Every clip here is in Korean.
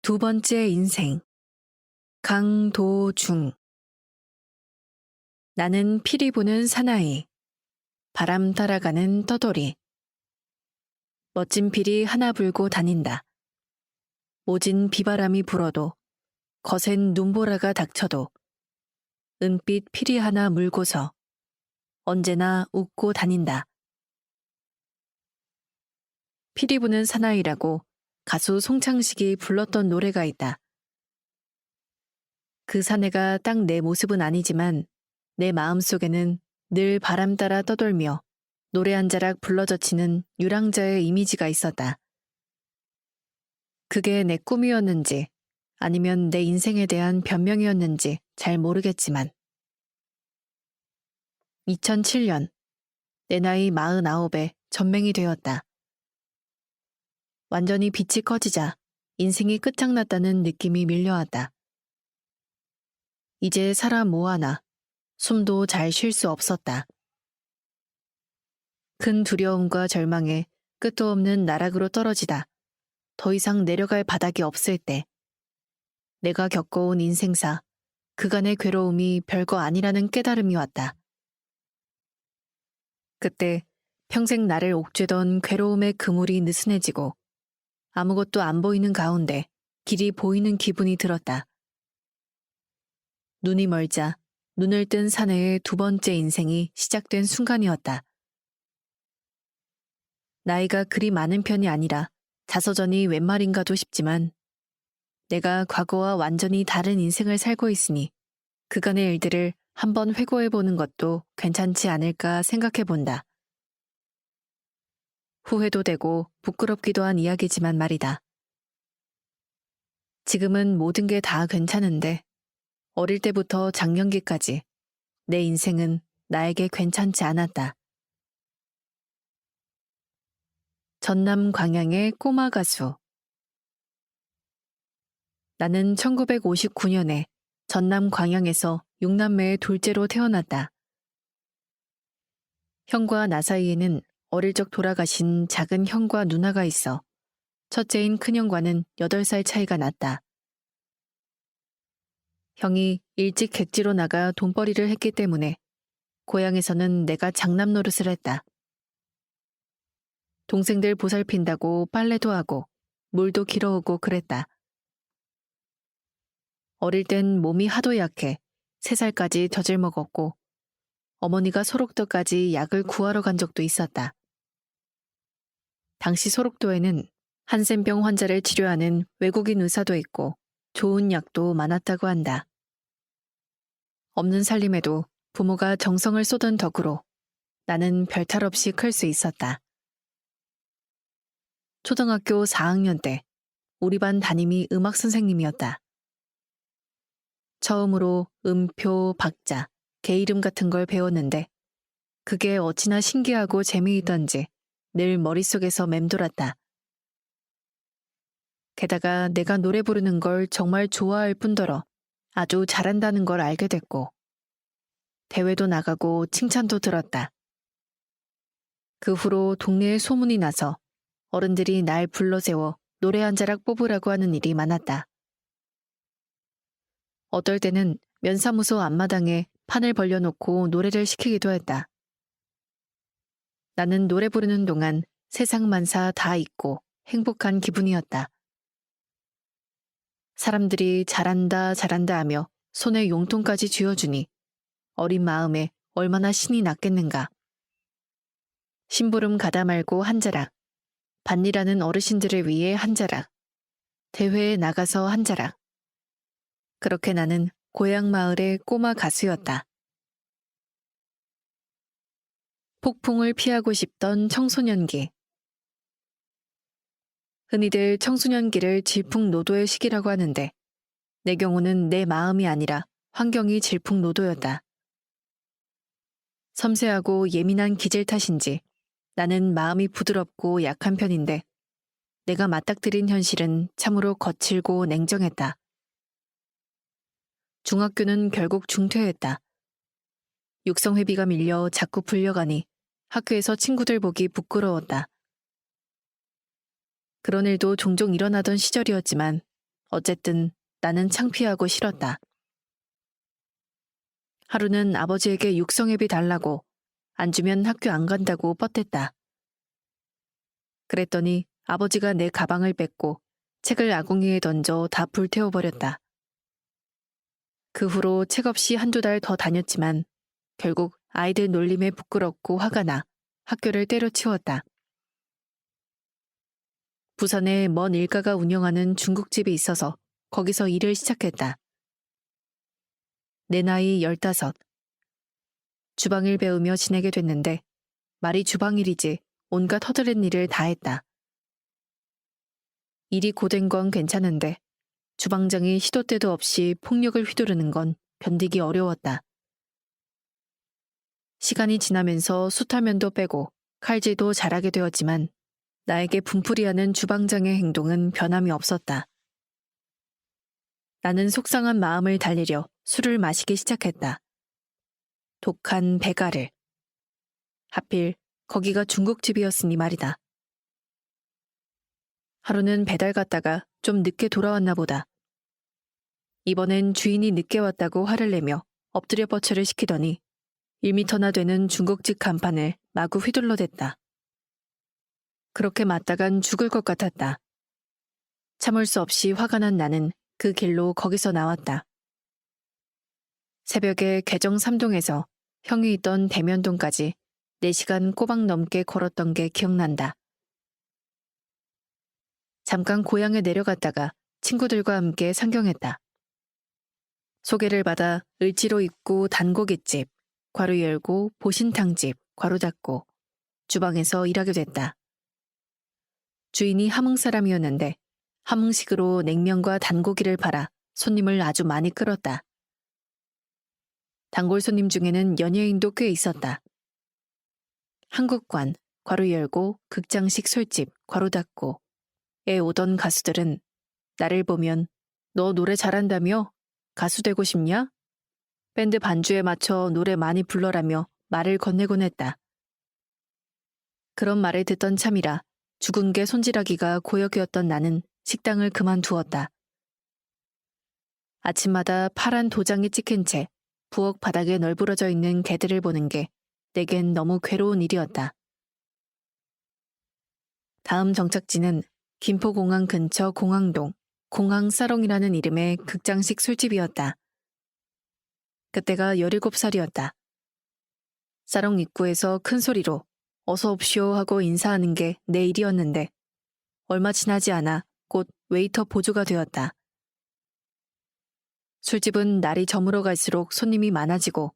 두 번째 인생. 강도중. 나는 피리 부는 사나이, 바람 따라가는 떠돌이. 멋진 필이 하나 불고 다닌다. 모진 비바람이 불어도, 거센 눈보라가 닥쳐도, 은빛 피리 하나 물고서 언제나 웃고 다닌다. 피리 부는 사나이라고 가수 송창식이 불렀던 노래가 있다. 그 사내가 딱 내 모습은 아니지만 내 마음속에는 늘 바람 따라 떠돌며 노래 한 자락 불러젖히는 유랑자의 이미지가 있었다. 그게 내 꿈이었는지 아니면 내 인생에 대한 변명이었는지 잘 모르겠지만 2007년 내 나이 49에 전맹이 되었다. 완전히 빛이 꺼지자 인생이 끝장났다는 느낌이 밀려왔다. 이제 살아 뭐하나 숨도 잘 쉴 수 없었다. 큰 두려움과 절망에 끝도 없는 나락으로 떨어지다 더 이상 내려갈 바닥이 없을 때 내가 겪어온 인생사 그간의 괴로움이 별거 아니라는 깨달음이 왔다. 그때 평생 나를 옥죄던 괴로움의 그물이 느슨해지고 아무것도 안 보이는 가운데 길이 보이는 기분이 들었다. 눈이 멀자 눈을 뜬 사내의 두 번째 인생이 시작된 순간이었다. 나이가 그리 많은 편이 아니라 자서전이 웬 말인가도 싶지만 내가 과거와 완전히 다른 인생을 살고 있으니 그간의 일들을 한번 회고해보는 것도 괜찮지 않을까 생각해본다. 후회도 되고 부끄럽기도 한 이야기지만 말이다. 지금은 모든 게 다 괜찮은데 어릴 때부터 장년기까지 내 인생은 나에게 괜찮지 않았다. 전남 광양의 꼬마 가수. 나는 1959년에 전남 광양에서 6남매의 둘째로 태어났다. 형과 나 사이에는 어릴 적 돌아가신 작은 형과 누나가 있어 첫째인 큰형과는 8살 차이가 났다. 형이 일찍 객지로 나가 돈벌이를 했기 때문에 고향에서는 내가 장남 노릇을 했다. 동생들 보살핀다고 빨래도 하고 물도 길어오고 그랬다. 어릴 땐 몸이 하도 약해 3살까지 젖을 먹었고 어머니가 소록도까지 약을 구하러 간 적도 있었다. 당시 소록도에는 한센병 환자를 치료하는 외국인 의사도 있고 좋은 약도 많았다고 한다. 없는 살림에도 부모가 정성을 쏟은 덕으로 나는 별탈 없이 클 수 있었다. 초등학교 4학년 때 우리 반 담임이 음악 선생님이었다. 처음으로 음표, 박자, 개 이름 같은 걸 배웠는데 그게 어찌나 신기하고 재미있던지 늘 머릿속에서 맴돌았다. 게다가 내가 노래 부르는 걸 정말 좋아할 뿐더러 아주 잘한다는 걸 알게 됐고 대회도 나가고 칭찬도 들었다. 그 후로 동네에 소문이 나서 어른들이 날 불러세워 노래 한 자락 뽑으라고 하는 일이 많았다. 어떨 때는 면사무소 앞마당에 판을 벌려놓고 노래를 시키기도 했다. 나는 노래 부르는 동안 세상 만사 다 잊고 행복한 기분이었다. 사람들이 잘한다 잘한다 하며 손에 용돈까지 쥐어주니 어린 마음에 얼마나 신이 났겠는가. 심부름 가다 말고 한 자락, 밭일하는 어르신들을 위해 한 자락, 대회에 나가서 한 자락. 그렇게 나는 고향 마을의 꼬마 가수였다. 폭풍을 피하고 싶던 청소년기. 흔히들 청소년기를 질풍노도의 시기라고 하는데 내 경우는 내 마음이 아니라 환경이 질풍노도였다. 섬세하고 예민한 기질 탓인지 나는 마음이 부드럽고 약한 편인데 내가 맞닥뜨린 현실은 참으로 거칠고 냉정했다. 중학교는 결국 중퇴했다. 육성회비가 밀려 자꾸 불려가니 학교에서 친구들 보기 부끄러웠다. 그런 일도 종종 일어나던 시절이었지만 어쨌든 나는 창피하고 싫었다. 하루는 아버지에게 육성회비 달라고 안 주면 학교 안 간다고 뻗댔다. 그랬더니 아버지가 내 가방을 뺏고 책을 아궁이에 던져 다 불태워버렸다. 그 후로 책 없이 한두 달 더 다녔지만 결국 아이들 놀림에 부끄럽고 화가 나 학교를 때려치웠다. 부산에 먼 일가가 운영하는 중국집이 있어서 거기서 일을 시작했다. 내 나이 15. 주방일 배우며 지내게 됐는데 말이 주방일이지 온갖 허드렛 일을 다 했다. 일이 고된 건 괜찮은데 주방장이 시도 때도 없이 폭력을 휘두르는 건 견디기 어려웠다. 시간이 지나면서 숱하면도 빼고 칼질도 잘하게 되었지만 나에게 분풀이하는 주방장의 행동은 변함이 없었다. 나는 속상한 마음을 달래려 술을 마시기 시작했다. 독한 배가를. 하필 거기가 중국집이었으니 말이다. 하루는 배달 갔다가 좀 늦게 돌아왔나 보다. 이번엔 주인이 늦게 왔다고 화를 내며 엎드려 뻗쳐를 시키더니 1미터나 되는 중국집 간판을 마구 휘둘러댔다. 그렇게 맞다간 죽을 것 같았다. 참을 수 없이 화가 난 나는 그 길로 거기서 나왔다. 새벽에 개정 3동에서 형이 있던 대면동까지 4시간 꼬박 넘게 걸었던 게 기억난다. 잠깐 고향에 내려갔다가 친구들과 함께 상경했다. 소개를 받아 을지로 입구 단고깃집, 괄호 열고 보신탕집, 괄호 닫고 주방에서 일하게 됐다. 주인이 함흥 사람이었는데 함흥식으로 냉면과 단고기를 팔아 손님을 아주 많이 끌었다. 단골 손님 중에는 연예인도 꽤 있었다. 한국관, 괄호 열고 극장식 술집, 괄호 닫고에 오던 가수들은 나를 보면 너 노래 잘한다며? 가수 되고 싶냐? 밴드 반주에 맞춰 노래 많이 불러라며 말을 건네곤 했다. 그런 말을 듣던 참이라 죽은 게 손질하기가 고역이었던 나는 식당을 그만두었다. 아침마다 파란 도장이 찍힌 채 부엌 바닥에 널브러져 있는 개들을 보는 게 내겐 너무 괴로운 일이었다. 다음 정착지는 김포공항 근처 공항동, 공항사롱이라는 이름의 극장식 술집이었다. 그때가 17살이었다. 사롱 입구에서 큰 소리로 어서 옵쇼 하고 인사하는 게 내 일이었는데 얼마 지나지 않아 곧 웨이터 보조가 되었다. 술집은 날이 저물어 갈수록 손님이 많아지고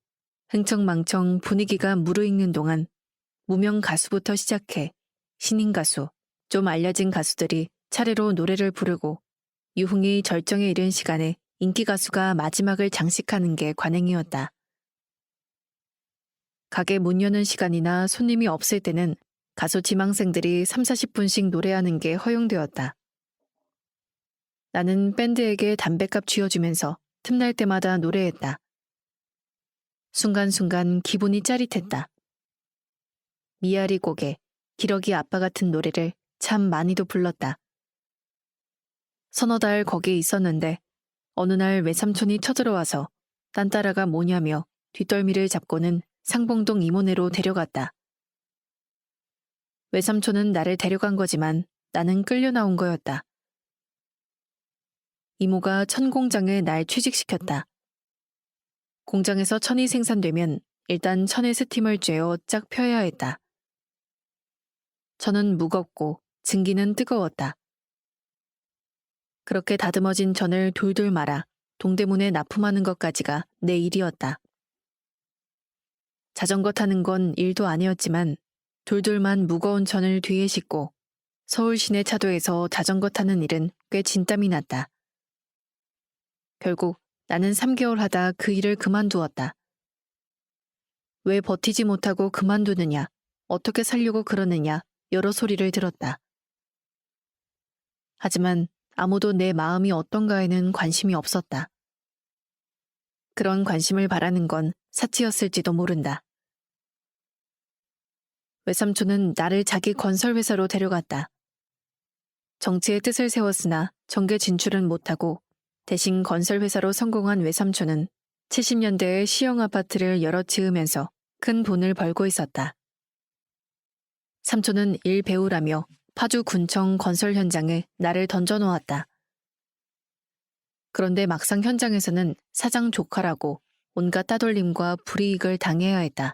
흥청망청 분위기가 무르익는 동안 무명 가수부터 시작해 신인 가수, 좀 알려진 가수들이 차례로 노래를 부르고 유흥이 절정에 이른 시간에 인기 가수가 마지막을 장식하는 게 관행이었다. 가게 문 여는 시간이나 손님이 없을 때는 가수 지망생들이 30-40분씩 노래하는 게 허용되었다. 나는 밴드에게 담뱃값 쥐어주면서 틈날 때마다 노래했다. 순간순간 기분이 짜릿했다. 미아리 곡의 기러기 아빠 같은 노래를 참 많이도 불렀다. 서너 달 거기에 있었는데 어느 날 외삼촌이 쳐들어와서 딴따라가 뭐냐며 뒷덜미를 잡고는 상봉동 이모네로 데려갔다. 외삼촌은 나를 데려간 거지만 나는 끌려 나온 거였다. 이모가 천 공장에 날 취직시켰다. 공장에서 천이 생산되면 일단 천의 스팀을 쬐어 짝 펴야 했다. 천은 무겁고 증기는 뜨거웠다. 그렇게 다듬어진 천을 돌돌 말아 동대문에 납품하는 것까지가 내 일이었다. 자전거 타는 건 일도 아니었지만 돌돌만 무거운 천을 뒤에 싣고 서울 시내 차도에서 자전거 타는 일은 꽤 진땀이 났다. 결국 나는 3개월 하다 그 일을 그만두었다. 왜 버티지 못하고 그만두느냐, 어떻게 살려고 그러느냐 여러 소리를 들었다. 하지만 아무도 내 마음이 어떤가에는 관심이 없었다. 그런 관심을 바라는 건 사치였을지도 모른다. 외삼촌은 나를 자기 건설회사로 데려갔다. 정치의 뜻을 세웠으나 정계 진출은 못하고 대신 건설회사로 성공한 외삼촌은 70년대에 시형 아파트를 여러 지으면서 큰 돈을 벌고 있었다. 삼촌은 일 배우라며 파주 군청 건설 현장에 나를 던져놓았다. 그런데 막상 현장에서는 사장 조카라고 온갖 따돌림과 불이익을 당해야 했다.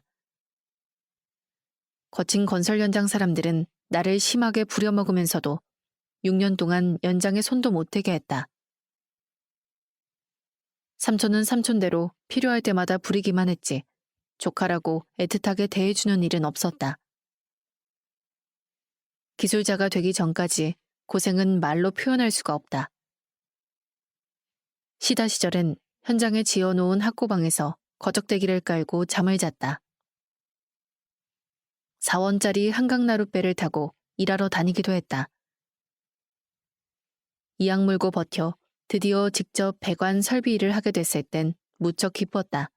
거친 건설 현장 사람들은 나를 심하게 부려먹으면서도 6년 동안 연장에 손도 못 대게 했다. 삼촌은 삼촌대로 필요할 때마다 부리기만 했지 조카라고 애틋하게 대해주는 일은 없었다. 기술자가 되기 전까지 고생은 말로 표현할 수가 없다. 시다 시절엔 현장에 지어놓은 학고방에서 거적대기를 깔고 잠을 잤다. 4원짜리 한강나룻배를 타고 일하러 다니기도 했다. 이악 물고 버텨 드디어 직접 배관 설비 일을 하게 됐을 땐 무척 기뻤다.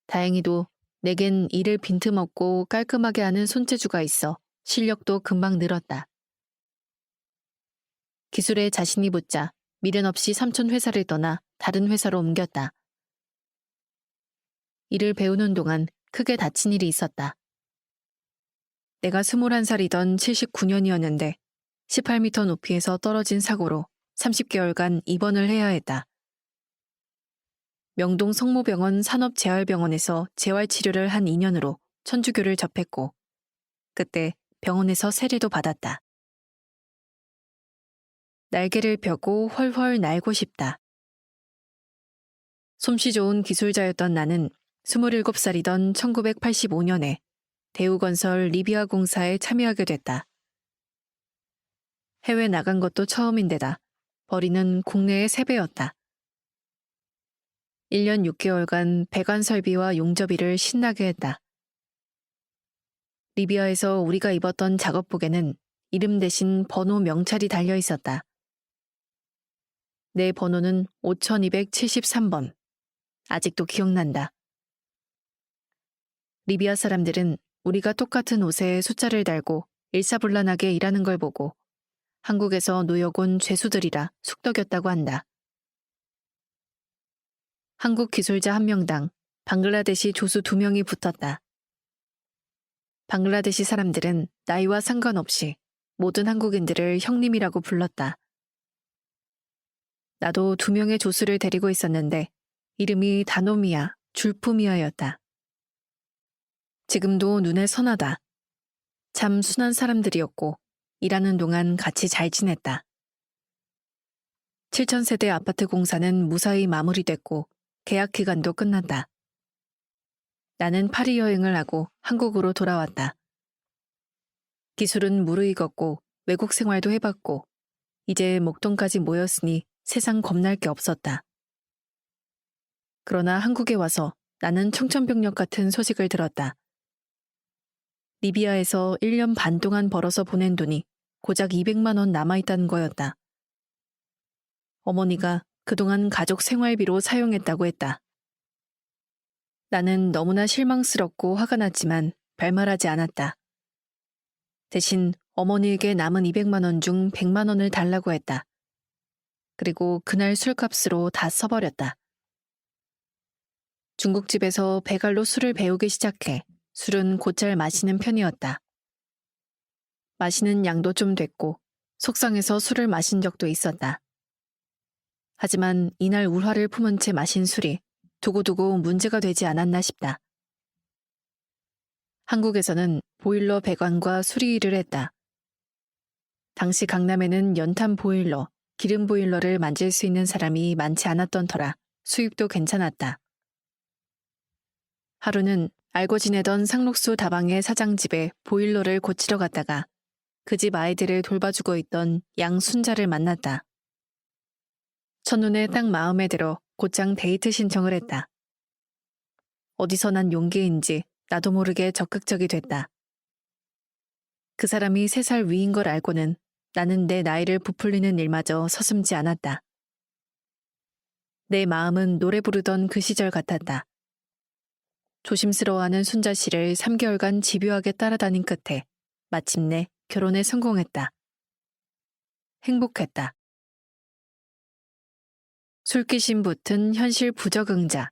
다행히도 내겐 일을 빈틈없고 깔끔하게 하는 손재주가 있어 실력도 금방 늘었다. 기술에 자신이 붙자 미련 없이 삼촌 회사를 떠나 다른 회사로 옮겼다. 일을 배우는 동안 크게 다친 일이 있었다. 내가 21살이던 79년이었는데 18m 높이에서 떨어진 사고로 30개월간 입원을 해야 했다. 명동 성모병원 산업재활병원에서 재활치료를 한 인연으로 천주교를 접했고 그때 병원에서 세례도 받았다. 날개를 펴고 훨훨 날고 싶다. 솜씨 좋은 기술자였던 나는 27살이던 1985년에 대우건설 리비아 공사에 참여하게 됐다. 해외 나간 것도 처음인데다 벌이는 국내의 3배였다. 1년 6개월간 배관 설비와 용접일을 신나게 했다. 리비아에서 우리가 입었던 작업복에는 이름 대신 번호 명찰이 달려 있었다. 내 번호는 5273번. 아직도 기억난다. 리비아 사람들은 우리가 똑같은 옷에 숫자를 달고 일사불란하게 일하는 걸 보고 한국에서 노역 온 죄수들이라 숙덕였다고 한다. 한국 기술자 1명당 방글라데시 조수 2명이 붙었다. 방글라데시 사람들은 나이와 상관없이 모든 한국인들을 형님이라고 불렀다. 나도 2명의 조수를 데리고 있었는데 이름이 다노미야, 줄푸미야였다. 지금도 눈에 선하다. 참 순한 사람들이었고 일하는 동안 같이 잘 지냈다. 7,000세대 아파트 공사는 무사히 마무리됐고 계약 기간도 끝났다. 나는 파리 여행을 하고 한국으로 돌아왔다. 기술은 무르익었고 외국 생활도 해봤고 이제 목돈까지 모였으니 세상 겁날 게 없었다. 그러나 한국에 와서 나는 청천벽력 같은 소식을 들었다. 리비아에서 1년 반 동안 벌어서 보낸 돈이 고작 200만 원 남아있다는 거였다. 어머니가 그동안 가족 생활비로 사용했다고 했다. 나는 너무나 실망스럽고 화가 났지만 별말하지 않았다. 대신 어머니에게 남은 200만 원 중 100만 원을 달라고 했다. 그리고 그날 술값으로 다 써버렸다. 중국집에서 배갈로 술을 배우기 시작해 술은 곧잘 마시는 편이었다. 마시는 양도 좀 됐고 속상해서 술을 마신 적도 있었다. 하지만 이날 울화를 품은 채 마신 술이 두고두고 문제가 되지 않았나 싶다. 한국에서는 보일러 배관과 수리일을 했다. 당시 강남에는 연탄 보일러, 기름 보일러를 만질 수 있는 사람이 많지 않았던 터라 수입도 괜찮았다. 하루는 알고 지내던 상록수 다방의 사장 집에 보일러를 고치러 갔다가 그 집 아이들을 돌봐주고 있던 양순자를 만났다. 첫눈에 딱 마음에 들어 곧장 데이트 신청을 했다. 어디서 난 용기인지 나도 모르게 적극적이 됐다. 그 사람이 3살 위인 걸 알고는 나는 내 나이를 부풀리는 일마저 서슴지 않았다. 내 마음은 노래 부르던 그 시절 같았다. 조심스러워하는 순자 씨를 3개월간 집요하게 따라다닌 끝에 마침내 결혼에 성공했다. 행복했다. 술기심 붙은 현실 부적응자.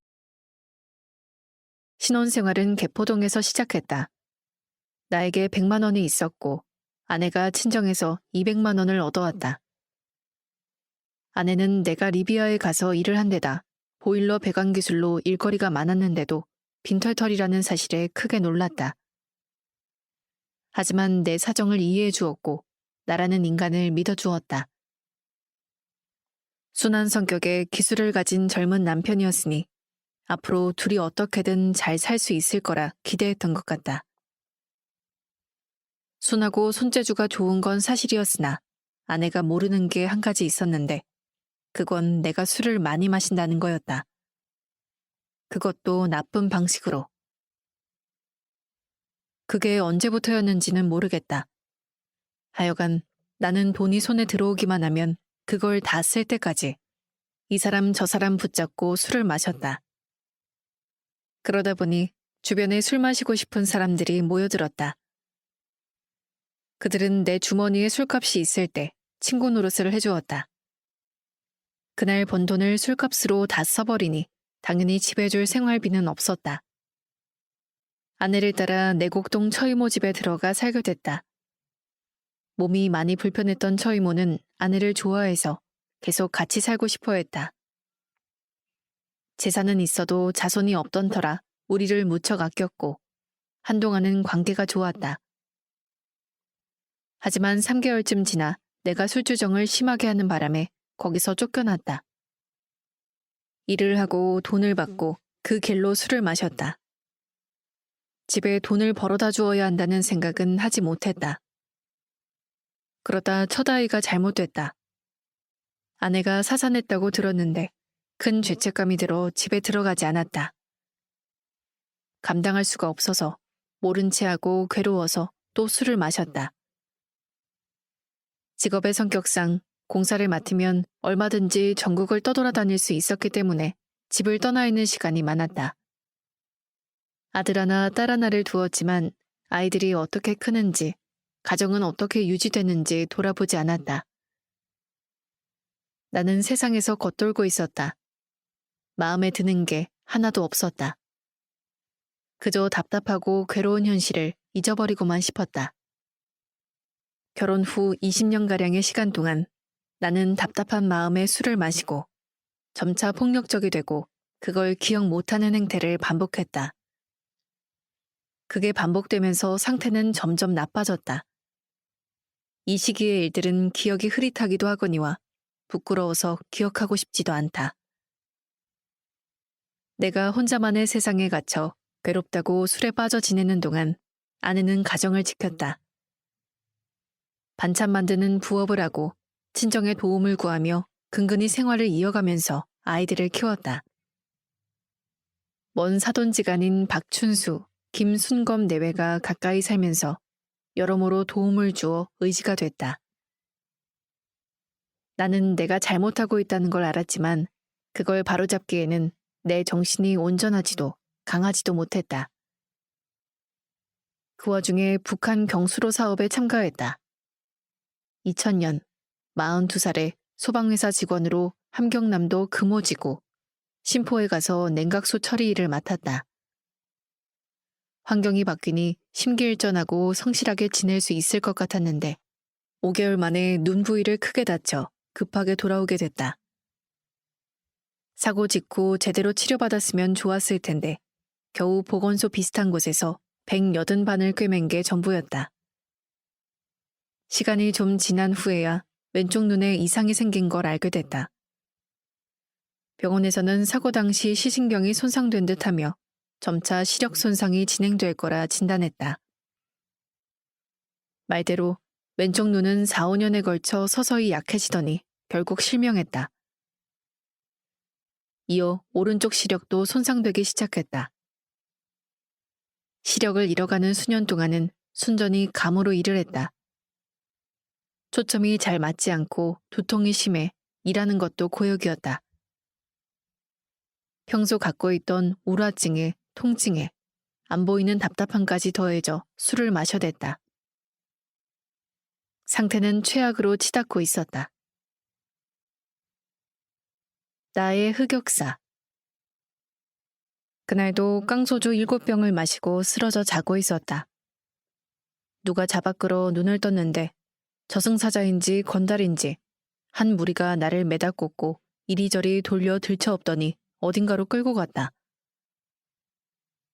신혼생활은 개포동에서 시작했다. 나에게 100만 원이 있었고 아내가 친정에서 200만 원을 얻어왔다. 아내는 내가 리비아에 가서 일을 한 데다 보일러 배관 기술로 일거리가 많았는데도 빈털털이라는 사실에 크게 놀랐다. 하지만 내 사정을 이해해 주었고 나라는 인간을 믿어주었다. 순한 성격에 기술을 가진 젊은 남편이었으니 앞으로 둘이 어떻게든 잘 살 수 있을 거라 기대했던 것 같다. 순하고 손재주가 좋은 건 사실이었으나 아내가 모르는 게 한 가지 있었는데 그건 내가 술을 많이 마신다는 거였다. 그것도 나쁜 방식으로. 그게 언제부터였는지는 모르겠다. 하여간 나는 돈이 손에 들어오기만 하면 그걸 다 쓸 때까지 이 사람 저 사람 붙잡고 술을 마셨다. 그러다 보니 주변에 술 마시고 싶은 사람들이 모여들었다. 그들은 내 주머니에 술값이 있을 때 친구 노릇을 해주었다. 그날 번 돈을 술값으로 다 써버리니 당연히 집에 줄 생활비는 없었다. 아내를 따라 내곡동 처이모 집에 들어가 살게 됐다. 몸이 많이 불편했던 처이모는 아내를 좋아해서 계속 같이 살고 싶어 했다. 재산은 있어도 자손이 없던 터라 우리를 무척 아꼈고 한동안은 관계가 좋았다. 하지만 3개월쯤 지나 내가 술주정을 심하게 하는 바람에 거기서 쫓겨났다. 일을 하고 돈을 받고 그 길로 술을 마셨다. 집에 돈을 벌어다 주어야 한다는 생각은 하지 못했다. 그러다 첫 아이가 잘못됐다. 아내가 사산했다고 들었는데 큰 죄책감이 들어 집에 들어가지 않았다. 감당할 수가 없어서 모른 채 하고 괴로워서 또 술을 마셨다. 직업의 성격상 공사를 맡으면 얼마든지 전국을 떠돌아다닐 수 있었기 때문에 집을 떠나 있는 시간이 많았다. 아들 하나, 딸 하나를 두었지만 아이들이 어떻게 크는지, 가정은 어떻게 유지되는지 돌아보지 않았다. 나는 세상에서 겉돌고 있었다. 마음에 드는 게 하나도 없었다. 그저 답답하고 괴로운 현실을 잊어버리고만 싶었다. 결혼 후 20년가량의 시간 동안 나는 답답한 마음에 술을 마시고 점차 폭력적이 되고 그걸 기억 못하는 행태를 반복했다. 그게 반복되면서 상태는 점점 나빠졌다. 이 시기의 일들은 기억이 흐릿하기도 하거니와 부끄러워서 기억하고 싶지도 않다. 내가 혼자만의 세상에 갇혀 괴롭다고 술에 빠져 지내는 동안 아내는 가정을 지켰다. 반찬 만드는 부업을 하고 친정의 도움을 구하며 근근히 생활을 이어가면서 아이들을 키웠다. 먼 사돈지간인 박춘수, 김순검 내외가 가까이 살면서 여러모로 도움을 주어 의지가 됐다. 나는 내가 잘못하고 있다는 걸 알았지만 그걸 바로잡기에는 내 정신이 온전하지도 강하지도 못했다. 그 와중에 북한 경수로 사업에 참가했다. 2000년 42살에 소방회사 직원으로 함경남도 금오지구 신포에 가서 냉각수 처리 일을 맡았다. 환경이 바뀌니 심기일전하고 성실하게 지낼 수 있을 것 같았는데 5개월 만에 눈 부위를 크게 다쳐 급하게 돌아오게 됐다. 사고 직후 제대로 치료받았으면 좋았을 텐데 겨우 보건소 비슷한 곳에서 180반을 꿰맨 게 전부였다. 시간이 좀 지난 후에야 왼쪽 눈에 이상이 생긴 걸 알게 됐다. 병원에서는 사고 당시 시신경이 손상된 듯하며 점차 시력 손상이 진행될 거라 진단했다. 말대로 왼쪽 눈은 4, 5년에 걸쳐 서서히 약해지더니 결국 실명했다. 이어 오른쪽 시력도 손상되기 시작했다. 시력을 잃어가는 수년 동안은 순전히 감으로 일을 했다. 초점이 잘 맞지 않고 두통이 심해 일하는 것도 고역이었다. 평소 갖고 있던 우울증에 통증에 안 보이는 답답함까지 더해져 술을 마셔댔다. 상태는 최악으로 치닫고 있었다. 나의 흑역사. 그날도 깡소주 7병을 마시고 쓰러져 자고 있었다. 누가 잡아 끌어 눈을 떴는데 저승사자인지 건달인지 한 무리가 나를 매다 꽂고 이리저리 돌려 들쳐엎더니 어딘가로 끌고 갔다.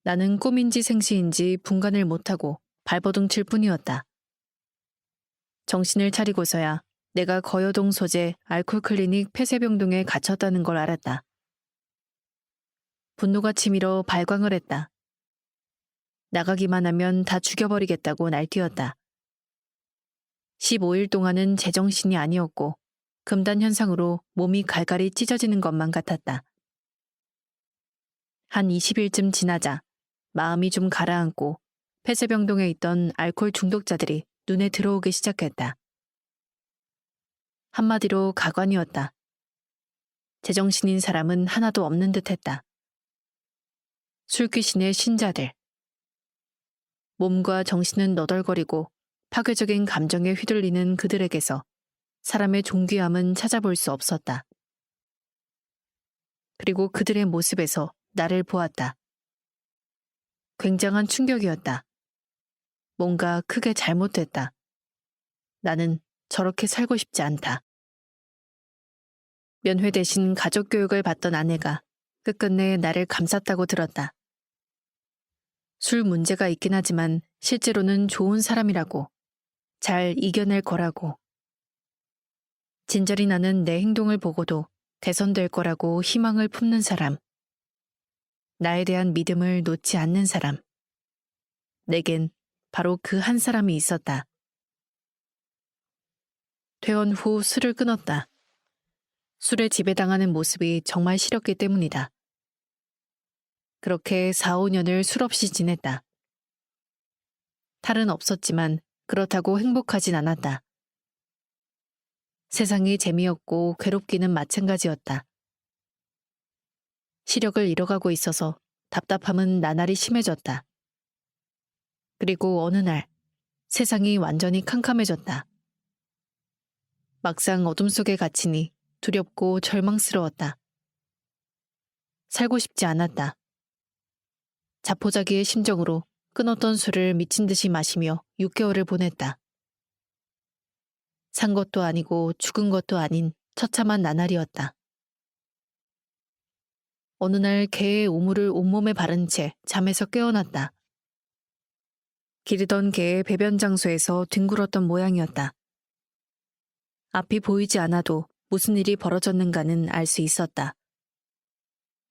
나는 꿈인지 생시인지 분간을 못하고 발버둥칠 뿐이었다. 정신을 차리고서야 내가 거여동 소재 알코올클리닉 폐쇄병동에 갇혔다는 걸 알았다. 분노가 치밀어 발광을 했다. 나가기만 하면 다 죽여버리겠다고 날뛰었다. 15일 동안은 제정신이 아니었고 금단 현상으로 몸이 갈갈이 찢어지는 것만 같았다. 한 20일쯤 지나자 마음이 좀 가라앉고 폐쇄병동에 있던 알코올 중독자들이 눈에 들어오기 시작했다. 한마디로 가관이었다. 제정신인 사람은 하나도 없는 듯했다. 술귀신의 신자들. 몸과 정신은 너덜거리고 파괴적인 감정에 휘둘리는 그들에게서 사람의 존귀함은 찾아볼 수 없었다. 그리고 그들의 모습에서 나를 보았다. 굉장한 충격이었다. 뭔가 크게 잘못됐다. 나는 저렇게 살고 싶지 않다. 면회 대신 가족 교육을 받던 아내가 끝끝내 나를 감쌌다고 들었다. 술 문제가 있긴 하지만 실제로는 좋은 사람이라고, 잘 이겨낼 거라고. 진절이 나는 내 행동을 보고도 개선될 거라고 희망을 품는 사람. 나에 대한 믿음을 놓지 않는 사람. 내겐 바로 그 한 사람이 있었다. 퇴원 후 술을 끊었다. 술에 지배당하는 모습이 정말 싫었기 때문이다. 그렇게 4, 5년을 술 없이 지냈다. 탈은 없었지만 그렇다고 행복하진 않았다. 세상이 재미없고 괴롭기는 마찬가지였다. 시력을 잃어가고 있어서 답답함은 나날이 심해졌다. 그리고 어느 날 세상이 완전히 캄캄해졌다. 막상 어둠 속에 갇히니 두렵고 절망스러웠다. 살고 싶지 않았다. 자포자기의 심정으로 끊었던 술을 미친 듯이 마시며 6개월을 보냈다. 산 것도 아니고 죽은 것도 아닌 처참한 나날이었다. 어느 날 개의 오물을 온몸에 바른 채 잠에서 깨어났다. 기르던 개의 배변 장소에서 뒹굴었던 모양이었다. 앞이 보이지 않아도 무슨 일이 벌어졌는가는 알 수 있었다.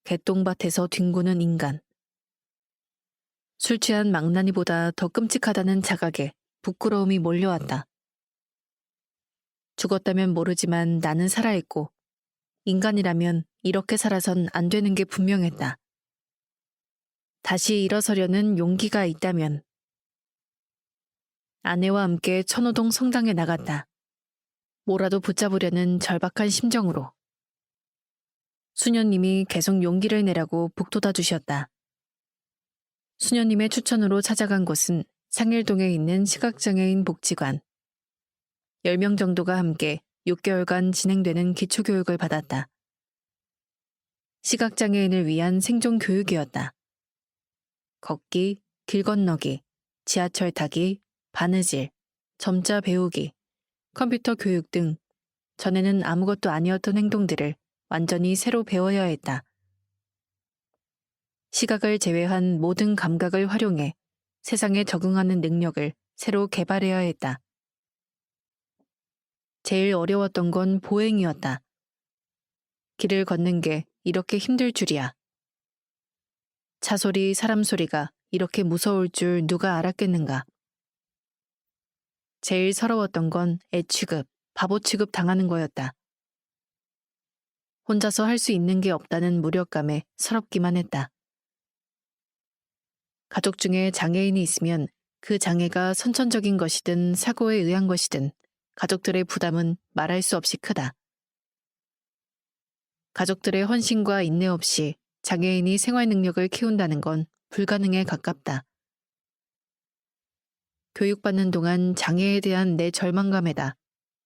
개똥밭에서 뒹구는 인간. 술 취한 망나니보다 더 끔찍하다는 자각에 부끄러움이 몰려왔다. 죽었다면 모르지만 나는 살아있고 인간이라면 이렇게 살아선 안 되는 게 분명했다. 다시 일어서려는 용기가 있다면. 아내와 함께 천호동 성당에 나갔다. 뭐라도 붙잡으려는 절박한 심정으로. 수녀님이 계속 용기를 내라고 북돋아 주셨다. 수녀님의 추천으로 찾아간 곳은 상일동에 있는 시각장애인 복지관. 10명 정도가 함께 6개월간 진행되는 기초교육을 받았다. 시각장애인을 위한 생존 교육이었다. 걷기, 길 건너기, 지하철 타기, 바느질, 점자 배우기, 컴퓨터 교육 등 전에는 아무것도 아니었던 행동들을 완전히 새로 배워야 했다. 시각을 제외한 모든 감각을 활용해 세상에 적응하는 능력을 새로 개발해야 했다. 제일 어려웠던 건 보행이었다. 길을 걷는 게 이렇게 힘들 줄이야. 차 소리, 사람 소리가 이렇게 무서울 줄 누가 알았겠는가. 제일 서러웠던 건 애 취급, 바보 취급 당하는 거였다. 혼자서 할 수 있는 게 없다는 무력감에 서럽기만 했다. 가족 중에 장애인이 있으면 그 장애가 선천적인 것이든 사고에 의한 것이든 가족들의 부담은 말할 수 없이 크다. 가족들의 헌신과 인내 없이 장애인이 생활 능력을 키운다는 건 불가능에 가깝다. 교육받는 동안 장애에 대한 내 절망감에다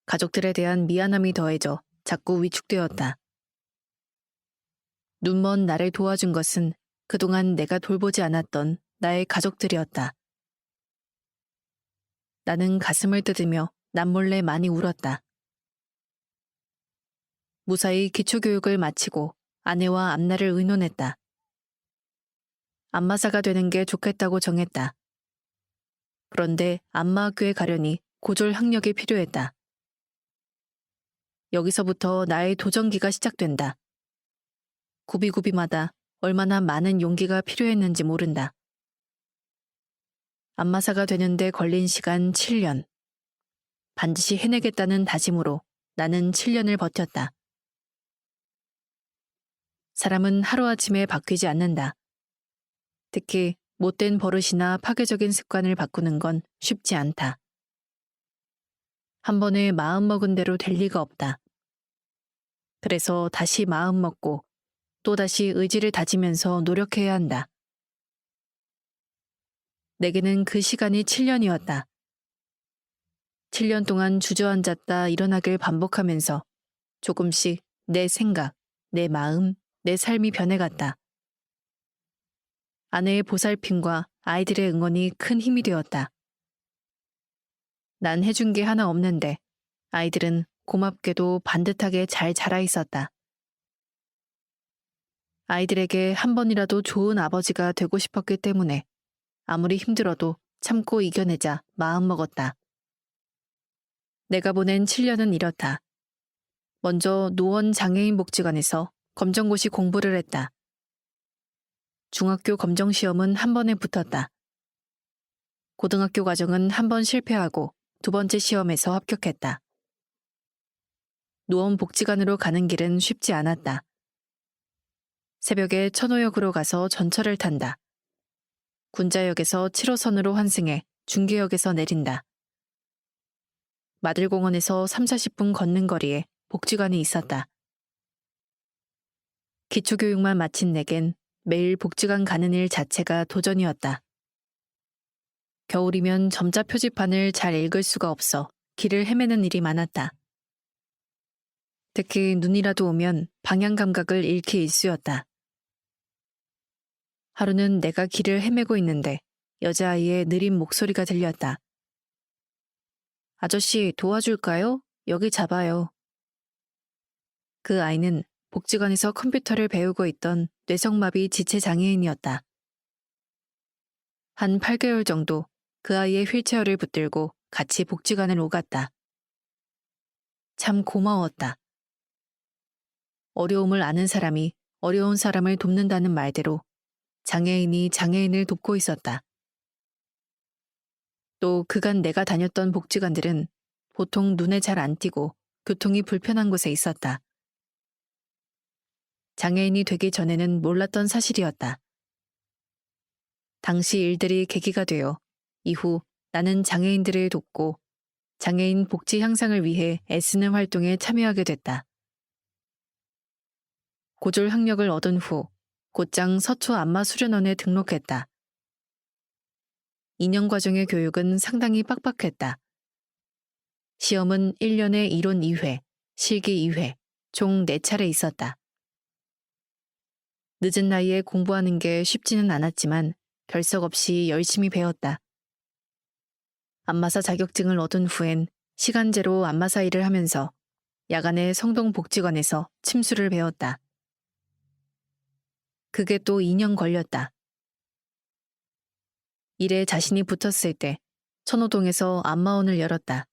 가족들에 대한 미안함이 더해져 자꾸 위축되었다. 눈먼 나를 도와준 것은 그동안 내가 돌보지 않았던 나의 가족들이었다. 나는 가슴을 뜯으며 남몰래 많이 울었다. 무사히 기초교육을 마치고 아내와 앞날을 의논했다. 안마사가 되는 게 좋겠다고 정했다. 그런데 안마학교에 가려니 고졸 학력이 필요했다. 여기서부터 나의 도전기가 시작된다. 구비구비마다 얼마나 많은 용기가 필요했는지 모른다. 안마사가 되는데 걸린 시간 7년. 반드시 해내겠다는 다짐으로 나는 7년을 버텼다. 사람은 하루아침에 바뀌지 않는다. 특히 못된 버릇이나 파괴적인 습관을 바꾸는 건 쉽지 않다. 한 번에 마음먹은 대로 될 리가 없다. 그래서 다시 마음먹고 또다시 의지를 다지면서 노력해야 한다. 내게는 그 시간이 7년이었다. 7년 동안 주저앉았다 일어나길 반복하면서 조금씩 내 생각, 내 마음, 내 삶이 변해갔다. 아내의 보살핌과 아이들의 응원이 큰 힘이 되었다. 난 해준 게 하나 없는데 아이들은 고맙게도 반듯하게 잘 자라 있었다. 아이들에게 한 번이라도 좋은 아버지가 되고 싶었기 때문에 아무리 힘들어도 참고 이겨내자 마음먹었다. 내가 보낸 7년은 이렇다. 먼저 노원 장애인복지관에서 검정고시 공부를 했다. 중학교 검정시험은 한 번에 붙었다. 고등학교 과정은 한 번 실패하고 두 번째 시험에서 합격했다. 노원 복지관으로 가는 길은 쉽지 않았다. 새벽에 천호역으로 가서 전철을 탄다. 군자역에서 7호선으로 환승해 중계역에서 내린다. 마들공원에서 3, 40분 걷는 거리에 복지관이 있었다. 기초교육만 마친 내겐 매일 복지관 가는 일 자체가 도전이었다. 겨울이면 점자 표지판을 잘 읽을 수가 없어 길을 헤매는 일이 많았다. 특히 눈이라도 오면 방향 감각을 잃기 일쑤였다. 하루는 내가 길을 헤매고 있는데 여자아이의 느린 목소리가 들렸다. 아저씨 도와줄까요? 여기 잡아요. 그 아이는 복지관에서 컴퓨터를 배우고 있던 뇌성마비 지체 장애인이었다. 한 8개월 정도 그 아이의 휠체어를 붙들고 같이 복지관을 오갔다. 참 고마웠다. 어려움을 아는 사람이 어려운 사람을 돕는다는 말대로 장애인이 장애인을 돕고 있었다. 또 그간 내가 다녔던 복지관들은 보통 눈에 잘 안 띄고 교통이 불편한 곳에 있었다. 장애인이 되기 전에는 몰랐던 사실이었다. 당시 일들이 계기가 되어 이후 나는 장애인들을 돕고 장애인 복지 향상을 위해 애쓰는 활동에 참여하게 됐다. 고졸 학력을 얻은 후 곧장 서초 안마수련원에 등록했다. 2년 과정의 교육은 상당히 빡빡했다. 시험은 1년에 이론 2회, 실기 2회, 총 4차례 있었다. 늦은 나이에 공부하는 게 쉽지는 않았지만 결석 없이 열심히 배웠다. 안마사 자격증을 얻은 후엔 시간제로 안마사 일을 하면서 야간에 성동복지관에서 침수를 배웠다. 그게 또 2년 걸렸다. 일에 자신이 붙었을 때 천호동에서 안마원을 열었다.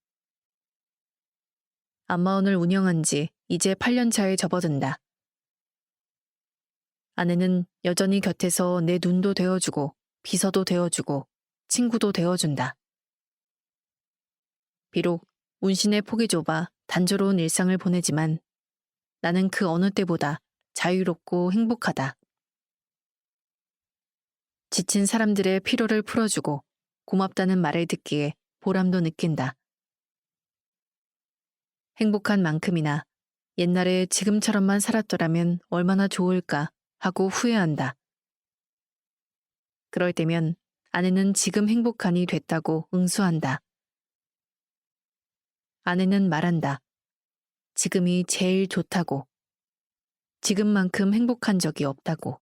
안마원을 운영한 지 이제 8년 차에 접어든다. 아내는 여전히 곁에서 내 눈도 되어주고 비서도 되어주고 친구도 되어준다. 비록 운신의 폭이 좁아 단조로운 일상을 보내지만 나는 그 어느 때보다 자유롭고 행복하다. 지친 사람들의 피로를 풀어주고 고맙다는 말을 듣기에 보람도 느낀다. 행복한 만큼이나 옛날에 지금처럼만 살았더라면 얼마나 좋을까 하고 후회한다. 그럴 때면 아내는 지금 행복하니 됐다고 응수한다. 아내는 말한다. 지금이 제일 좋다고. 지금만큼 행복한 적이 없다고.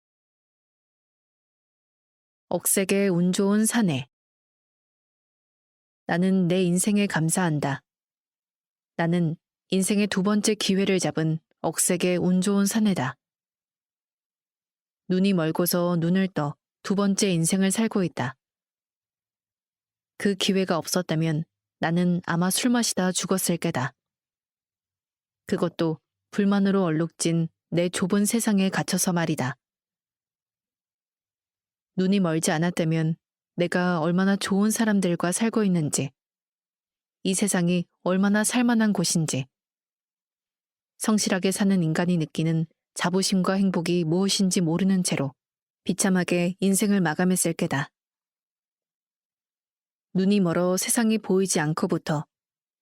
억색의 운 좋은 사내. 나는 내 인생에 감사한다. 나는 인생의 두 번째 기회를 잡은 억색의 운 좋은 사내다. 눈이 멀고서 눈을 떠 두 번째 인생을 살고 있다. 그 기회가 없었다면 나는 아마 술 마시다 죽었을 게다. 그것도 불만으로 얼룩진 내 좁은 세상에 갇혀서 말이다. 눈이 멀지 않았다면 내가 얼마나 좋은 사람들과 살고 있는지, 이 세상이 얼마나 살만한 곳인지, 성실하게 사는 인간이 느끼는 자부심과 행복이 무엇인지 모르는 채로 비참하게 인생을 마감했을 게다. 눈이 멀어 세상이 보이지 않고부터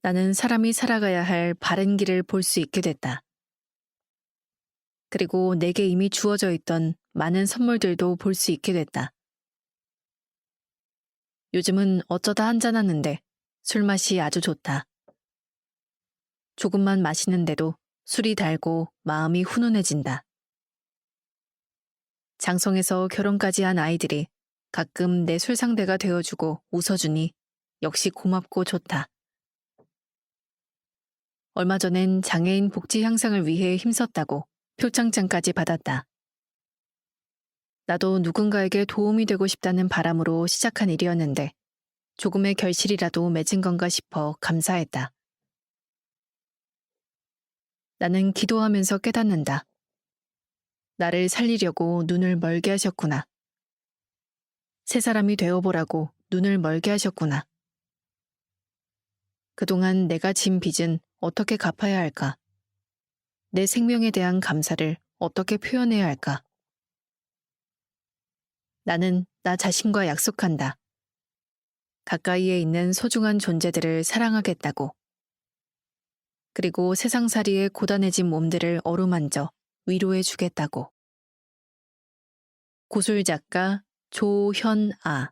나는 사람이 살아가야 할 바른 길을 볼 수 있게 됐다. 그리고 내게 이미 주어져 있던 많은 선물들도 볼 수 있게 됐다. 요즘은 어쩌다 한잔하는데 술맛이 아주 좋다. 조금만 마시는데도 술이 달고 마음이 훈훈해진다. 장성에서 결혼까지 한 아이들이 가끔 내 술 상대가 되어주고 웃어주니 역시 고맙고 좋다. 얼마 전엔 장애인 복지 향상을 위해 힘썼다고 표창장까지 받았다. 나도 누군가에게 도움이 되고 싶다는 바람으로 시작한 일이었는데 조금의 결실이라도 맺은 건가 싶어 감사했다. 나는 기도하면서 깨닫는다. 나를 살리려고 눈을 멀게 하셨구나. 새 사람이 되어보라고 눈을 멀게 하셨구나. 그동안 내가 진 빚은 어떻게 갚아야 할까? 내 생명에 대한 감사를 어떻게 표현해야 할까? 나는 나 자신과 약속한다. 가까이에 있는 소중한 존재들을 사랑하겠다고. 그리고 세상살이에 고단해진 몸들을 어루만져 위로해 주겠다고. 고술 작가 조현아.